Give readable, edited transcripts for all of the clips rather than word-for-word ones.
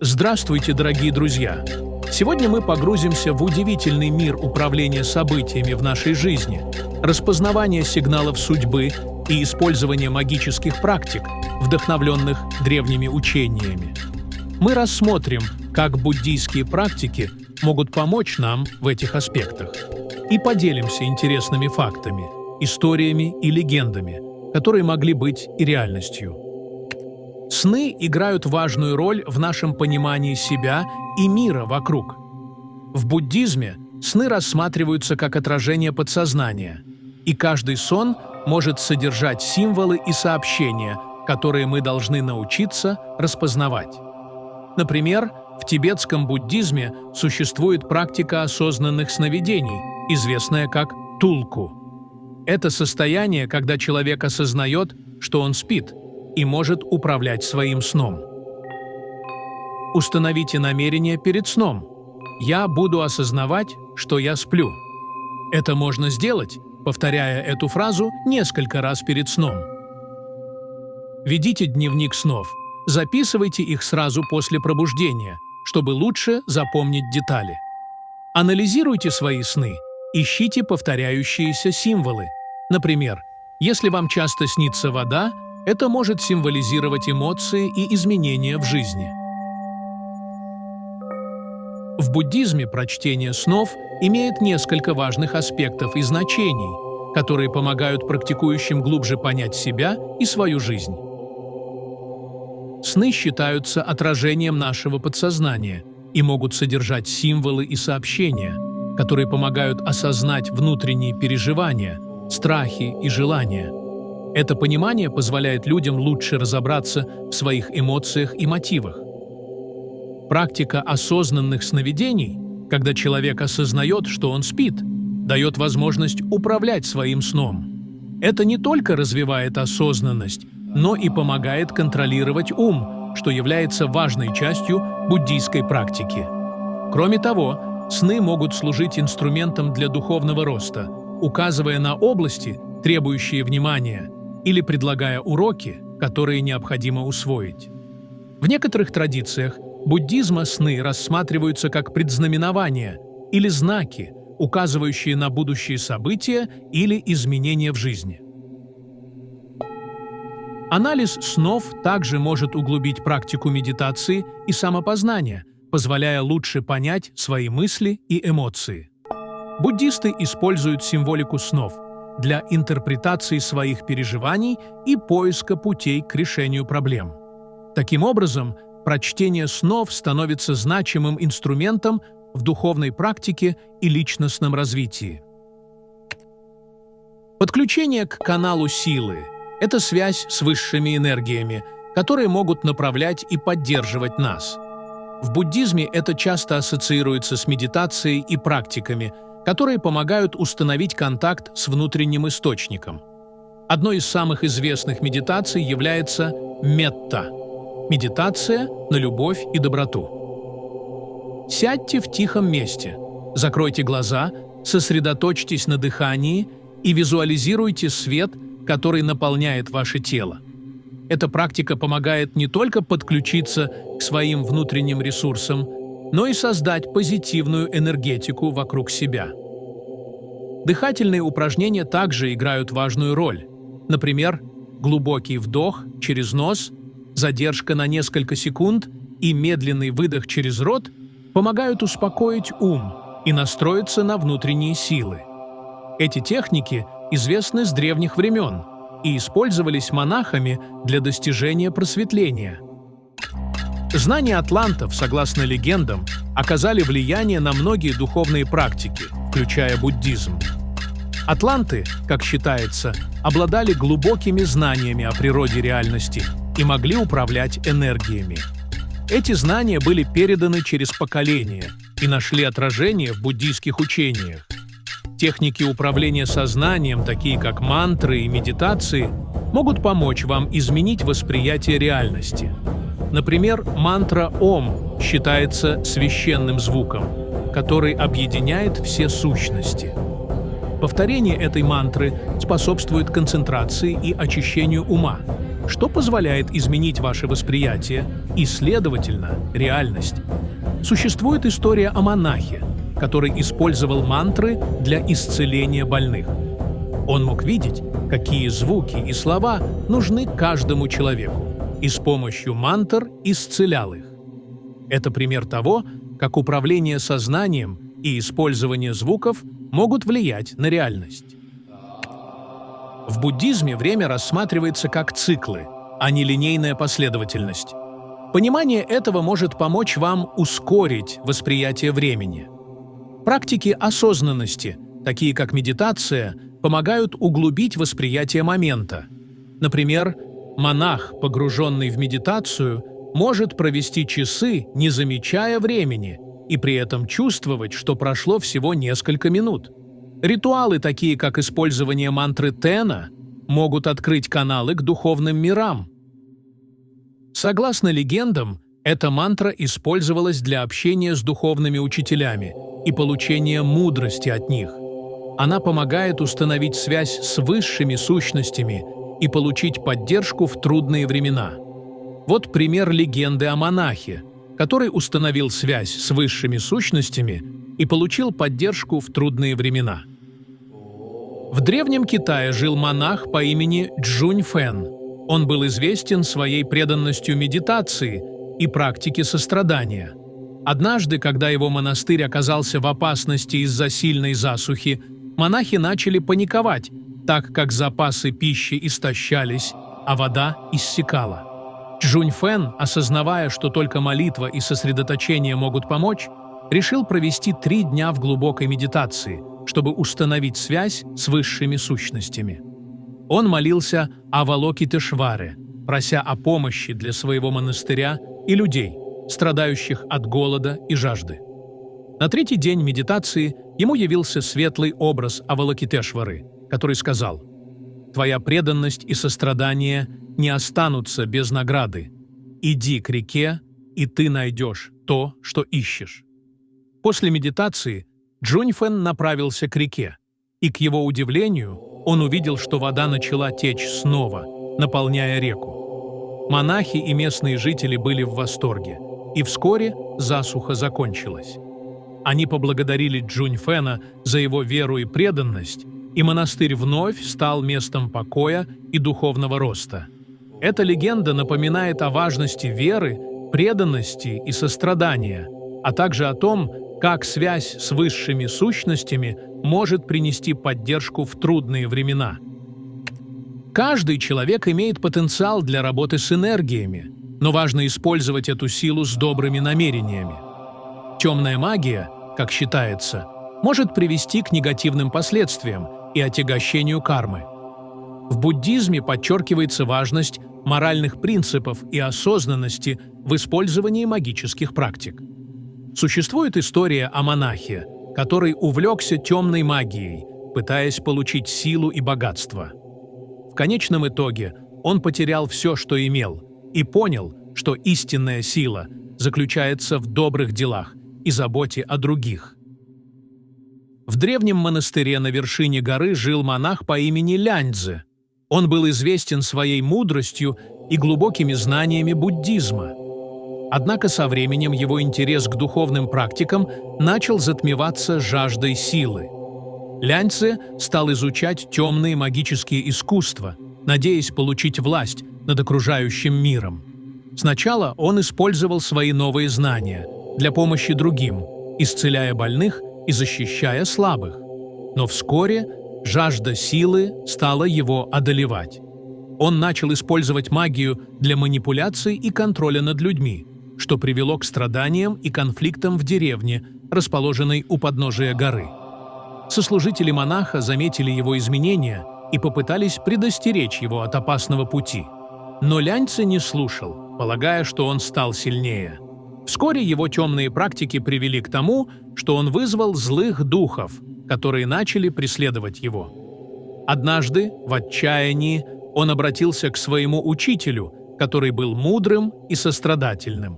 Здравствуйте, дорогие друзья! Сегодня мы погрузимся в удивительный мир управления событиями в нашей жизни, распознавания сигналов судьбы и использования магических практик, вдохновленных древними учениями. Мы рассмотрим, как буддийские практики могут помочь нам в этих аспектах, и поделимся интересными фактами, историями и легендами, которые могли быть и реальностью. Сны играют важную роль в нашем понимании себя и мира вокруг. В буддизме сны рассматриваются как отражение подсознания, и каждый сон может содержать символы и сообщения, которые мы должны научиться распознавать. Например, в тибетском буддизме существует практика осознанных сновидений, известная как тулку. Это состояние, когда человек осознает, что он спит, и может управлять своим сном. Установите намерение перед сном. «Я буду осознавать, что я сплю». Это можно сделать, повторяя эту фразу несколько раз перед сном. Ведите дневник снов. Записывайте их сразу после пробуждения, чтобы лучше запомнить детали. Анализируйте свои сны. Ищите повторяющиеся символы. Например, если вам часто снится вода, это может символизировать эмоции и изменения в жизни. В буддизме прочтение снов имеет несколько важных аспектов и значений, которые помогают практикующим глубже понять себя и свою жизнь. Сны считаются отражением нашего подсознания и могут содержать символы и сообщения, которые помогают осознать внутренние переживания, страхи и желания. Это понимание позволяет людям лучше разобраться в своих эмоциях и мотивах. Практика осознанных сновидений, когда человек осознает, что он спит, дает возможность управлять своим сном. Это не только развивает осознанность, но и помогает контролировать ум, что является важной частью буддийской практики. Кроме того, сны могут служить инструментом для духовного роста, указывая на области, требующие внимания, или предлагая уроки, которые необходимо усвоить. В некоторых традициях буддизма сны рассматриваются как предзнаменования или знаки, указывающие на будущие события или изменения в жизни. Анализ снов также может углубить практику медитации и самопознания, позволяя лучше понять свои мысли и эмоции. Буддисты используют символику снов для интерпретации своих переживаний и поиска путей к решению проблем. Таким образом, прочтение снов становится значимым инструментом в духовной практике и личностном развитии. Подключение к каналу силы – это связь с высшими энергиями, которые могут направлять и поддерживать нас. В буддизме это часто ассоциируется с медитацией и практиками, которые помогают установить контакт с внутренним источником. Одной из самых известных медитаций является метта – медитация на любовь и доброту. Сядьте в тихом месте, закройте глаза, сосредоточьтесь на дыхании и визуализируйте свет, который наполняет ваше тело. Эта практика помогает не только подключиться к своим внутренним ресурсам, но и создать позитивную энергетику вокруг себя. Дыхательные упражнения также играют важную роль. Например, глубокий вдох через нос, задержка на несколько секунд и медленный выдох через рот помогают успокоить ум и настроиться на внутренние силы. Эти техники известны с древних времен и использовались монахами для достижения просветления. Знания атлантов, согласно легендам, оказали влияние на многие духовные практики, включая буддизм. Атланты, как считается, обладали глубокими знаниями о природе реальности и могли управлять энергиями. Эти знания были переданы через поколения и нашли отражение в буддийских учениях. Техники управления сознанием, такие как мантры и медитации, могут помочь вам изменить восприятие реальности. Например, мантра «Ом» считается священным звуком, который объединяет все сущности. Повторение этой мантры способствует концентрации и очищению ума, что позволяет изменить ваше восприятие и, следовательно, реальность. Существует история о монахе, который использовал мантры для исцеления больных. Он мог видеть, какие звуки и слова нужны каждому человеку, и с помощью мантр исцелял их. Это пример того, как управление сознанием и использование звуков могут влиять на реальность. В буддизме время рассматривается как циклы, а не линейная последовательность. Понимание этого может помочь вам ускорить восприятие времени. Практики осознанности, такие как медитация, помогают углубить восприятие момента. Например, монах, погруженный в медитацию, может провести часы, не замечая времени, и при этом чувствовать, что прошло всего несколько минут. Ритуалы, такие как использование мантры Тена, могут открыть каналы к духовным мирам. Согласно легендам, эта мантра использовалась для общения с духовными учителями и получения мудрости от них. Она помогает установить связь с высшими сущностями и получить поддержку в трудные времена. Вот пример легенды о монахе, который установил связь с высшими сущностями и получил поддержку в трудные времена. В Древнем Китае жил монах по имени Чжунь Фэн. Он был известен своей преданностью медитации и практике сострадания. Однажды, когда его монастырь оказался в опасности из-за сильной засухи, монахи начали паниковать, так как запасы пищи истощались, а вода иссякала. Чжунь Фэн, осознавая, что только молитва и сосредоточение могут помочь, решил провести 3 дня в глубокой медитации, чтобы установить связь с высшими сущностями. Он молился Авалокитешваре, прося о помощи для своего монастыря и людей, страдающих от голода и жажды. На 3-й день медитации ему явился светлый образ Авалокитешвары, который сказал: «Твоя преданность и сострадание не останутся без награды. Иди к реке, и ты найдешь то, что ищешь». После медитации Чжунь Фэн направился к реке, и, к его удивлению, он увидел, что вода начала течь снова, наполняя реку. Монахи и местные жители были в восторге, и вскоре засуха закончилась. Они поблагодарили Чжунь Фэна за его веру и преданность, и монастырь вновь стал местом покоя и духовного роста. Эта легенда напоминает о важности веры, преданности и сострадания, а также о том, как связь с высшими сущностями может принести поддержку в трудные времена. Каждый человек имеет потенциал для работы с энергиями, но важно использовать эту силу с добрыми намерениями. Темная магия, как считается, может привести к негативным последствиям и отягощению кармы. В буддизме подчеркивается важность моральных принципов и осознанности в использовании магических практик. Существует история о монахе, который увлекся темной магией, пытаясь получить силу и богатство. В конечном итоге он потерял все, что имел, и понял, что истинная сила заключается в добрых делах и заботе о других. В древнем монастыре на вершине горы жил монах по имени Ляньцзе. Он был известен своей мудростью и глубокими знаниями буддизма. Однако со временем его интерес к духовным практикам начал затмеваться жаждой силы. Ляньцзе стал изучать темные магические искусства, надеясь получить власть над окружающим миром. Сначала он использовал свои новые знания для помощи другим, исцеляя больных и защищая слабых. Но вскоре жажда силы стала его одолевать. Он начал использовать магию для манипуляций и контроля над людьми, что привело к страданиям и конфликтам в деревне, расположенной у подножия горы. Сослужители монаха заметили его изменения и попытались предостеречь его от опасного пути. Но Ляньцзе не слушал, полагая, что он стал сильнее. Вскоре его темные практики привели к тому, что он вызвал злых духов, которые начали преследовать его. Однажды, в отчаянии, он обратился к своему учителю, который был мудрым и сострадательным.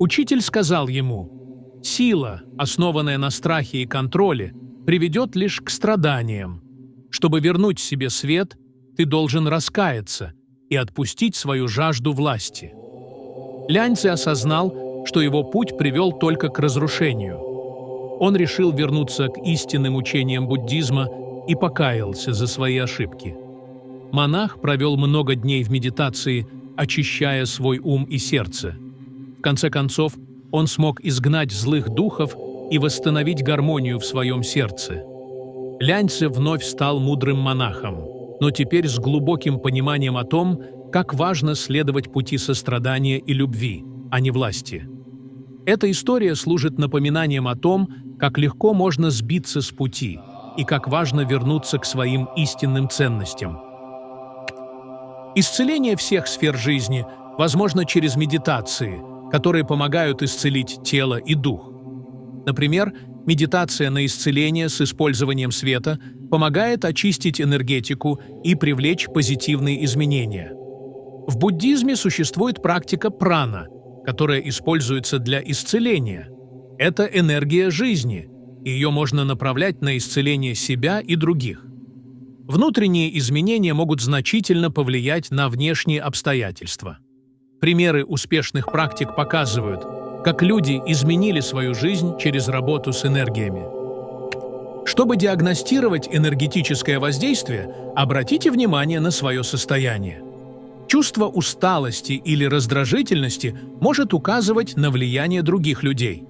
Учитель сказал ему: «Сила, основанная на страхе и контроле, приведет лишь к страданиям. Чтобы вернуть себе свет, ты должен раскаяться и отпустить свою жажду власти. Ляньцзи осознал, что его путь привел только к разрушению. Он решил вернуться к истинным учениям буддизма и покаялся за свои ошибки. Монах провел много дней в медитации, очищая свой ум и сердце. В конце концов, он смог изгнать злых духов и восстановить гармонию в своем сердце. Ляньцзи вновь стал мудрым монахом, но теперь с глубоким пониманием о том, как важно следовать пути сострадания и любви, а не власти. Эта история служит напоминанием о том, как легко можно сбиться с пути и как важно вернуться к своим истинным ценностям. Исцеление всех сфер жизни возможно через медитации, которые помогают исцелить тело и дух. Например, медитация на исцеление с использованием света помогает очистить энергетику и привлечь позитивные изменения. В буддизме существует практика прана, которая используется для исцеления. Это энергия жизни, и ее можно направлять на исцеление себя и других. Внутренние изменения могут значительно повлиять на внешние обстоятельства. Примеры успешных практик показывают, как люди изменили свою жизнь через работу с энергиями. Чтобы диагностировать энергетическое воздействие, обратите внимание на свое состояние. Чувство усталости или раздражительности может указывать на влияние других людей.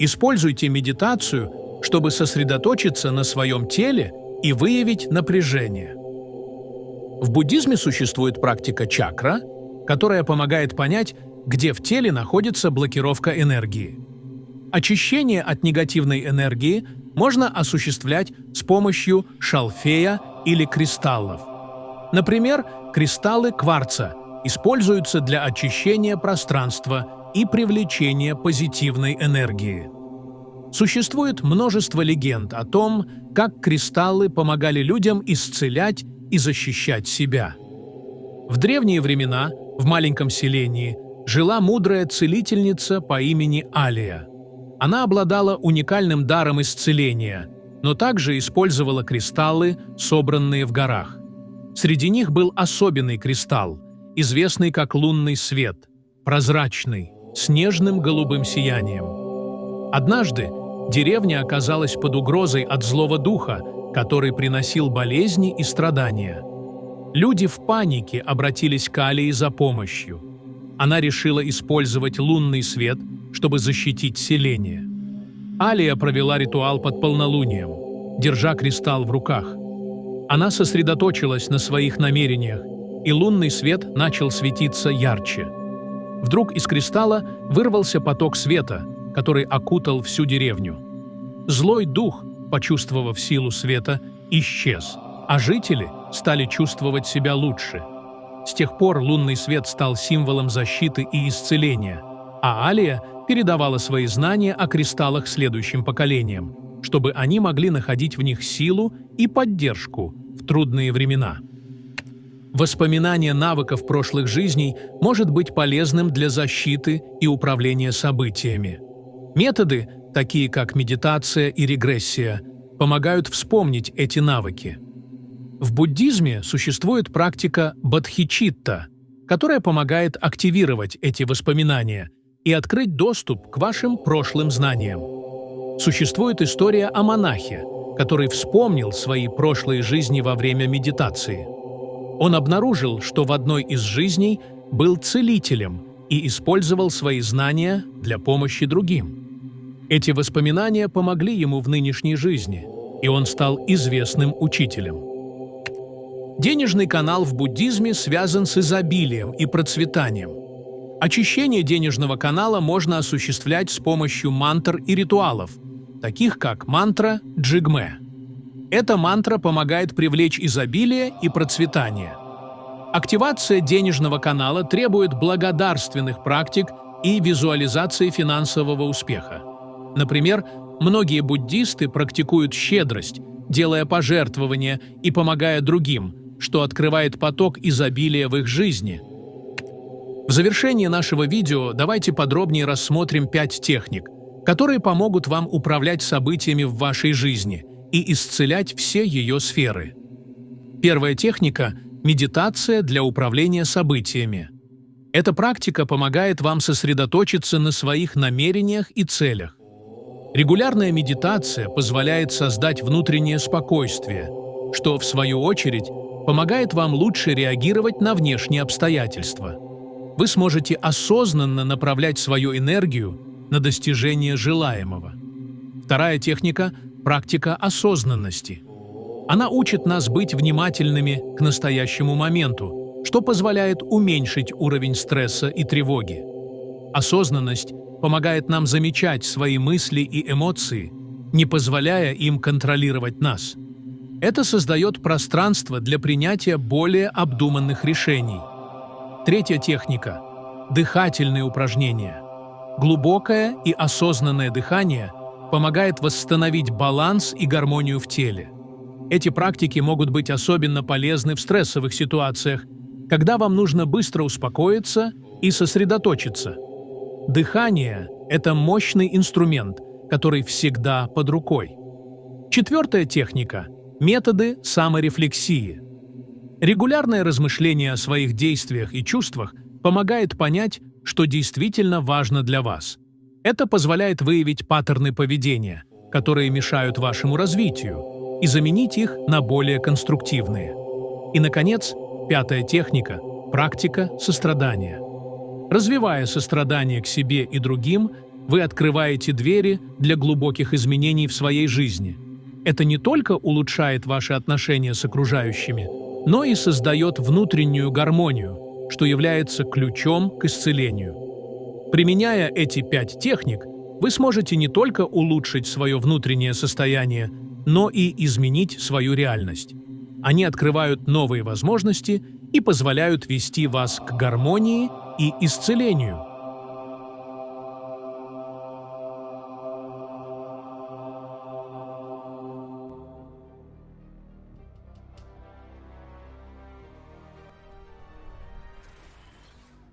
Используйте медитацию, чтобы сосредоточиться на своем теле и выявить напряжение. В буддизме существует практика чакра, которая помогает понять, где в теле находится блокировка энергии. Очищение от негативной энергии можно осуществлять с помощью шалфея или кристаллов. Например, кристаллы кварца используются для очищения пространства и привлечения позитивной энергии. Существует множество легенд о том, как кристаллы помогали людям исцелять и защищать себя. В древние времена в маленьком селении жила мудрая целительница по имени Алия. Она обладала уникальным даром исцеления, но также использовала кристаллы, собранные в горах. Среди них был особенный кристалл, известный как лунный свет, прозрачный, с нежным голубым сиянием. Однажды деревня оказалась под угрозой от злого духа, который приносил болезни и страдания. Люди в панике обратились к Алии за помощью. Она решила использовать лунный свет, чтобы защитить селение. Алия провела ритуал под полнолунием, держа кристалл в руках. Она сосредоточилась на своих намерениях, и лунный свет начал светиться ярче. Вдруг из кристалла вырвался поток света, который окутал всю деревню. Злой дух, почувствовав силу света, исчез, а жители стали чувствовать себя лучше. С тех пор лунный свет стал символом защиты и исцеления, а Алия передавала свои знания о кристаллах следующим поколениям, чтобы они могли находить в них силу и поддержку в трудные времена. Воспоминание навыков прошлых жизней может быть полезным для защиты и управления событиями. Методы, такие как медитация и регрессия, помогают вспомнить эти навыки. В буддизме существует практика бодхичитта, которая помогает активировать эти воспоминания и открыть доступ к вашим прошлым знаниям. Существует история о монахе, который вспомнил свои прошлые жизни во время медитации. Он обнаружил, что в одной из жизней был целителем и использовал свои знания для помощи другим. Эти воспоминания помогли ему в нынешней жизни, и он стал известным учителем. Денежный канал в буддизме связан с изобилием и процветанием. Очищение денежного канала можно осуществлять с помощью мантр и ритуалов, таких как мантра Джигме. Эта мантра помогает привлечь изобилие и процветание. Активация денежного канала требует благодарственных практик и визуализации финансового успеха. Например, многие буддисты практикуют щедрость, делая пожертвования и помогая другим, что открывает поток изобилия в их жизни. В завершении нашего видео давайте подробнее рассмотрим 5 техник, которые помогут вам управлять событиями в вашей жизни и исцелять все ее сферы. Первая техника – Медитация для управления событиями. Эта практика помогает вам сосредоточиться на своих намерениях и целях. Регулярная медитация позволяет создать внутреннее спокойствие, что, в свою очередь, помогает вам лучше реагировать на внешние обстоятельства. Вы сможете осознанно направлять свою энергию на достижение желаемого. Вторая техника – практика осознанности. Она учит нас быть внимательными к настоящему моменту, что позволяет уменьшить уровень стресса и тревоги. Осознанность помогает нам замечать свои мысли и эмоции, не позволяя им контролировать нас. Это создает пространство для принятия более обдуманных решений. Третья техника – дыхательные упражнения. Глубокое и осознанное дыхание помогает восстановить баланс и гармонию в теле. Эти практики могут быть особенно полезны в стрессовых ситуациях, когда вам нужно быстро успокоиться и сосредоточиться. Дыхание – это мощный инструмент, который всегда под рукой. Четвертая техника – методы саморефлексии. Регулярное размышление о своих действиях и чувствах помогает понять, что действительно важно для вас. Это позволяет выявить паттерны поведения, которые мешают вашему развитию, и заменить их на более конструктивные. И, наконец, пятая техника – практика сострадания. Развивая сострадание к себе и другим, вы открываете двери для глубоких изменений в своей жизни. Это не только улучшает ваши отношения с окружающими, но и создает внутреннюю гармонию, что является ключом к исцелению. Применяя эти 5 техник, вы сможете не только улучшить свое внутреннее состояние, но и изменить свою реальность. Они открывают новые возможности и позволяют вести вас к гармонии и исцелению.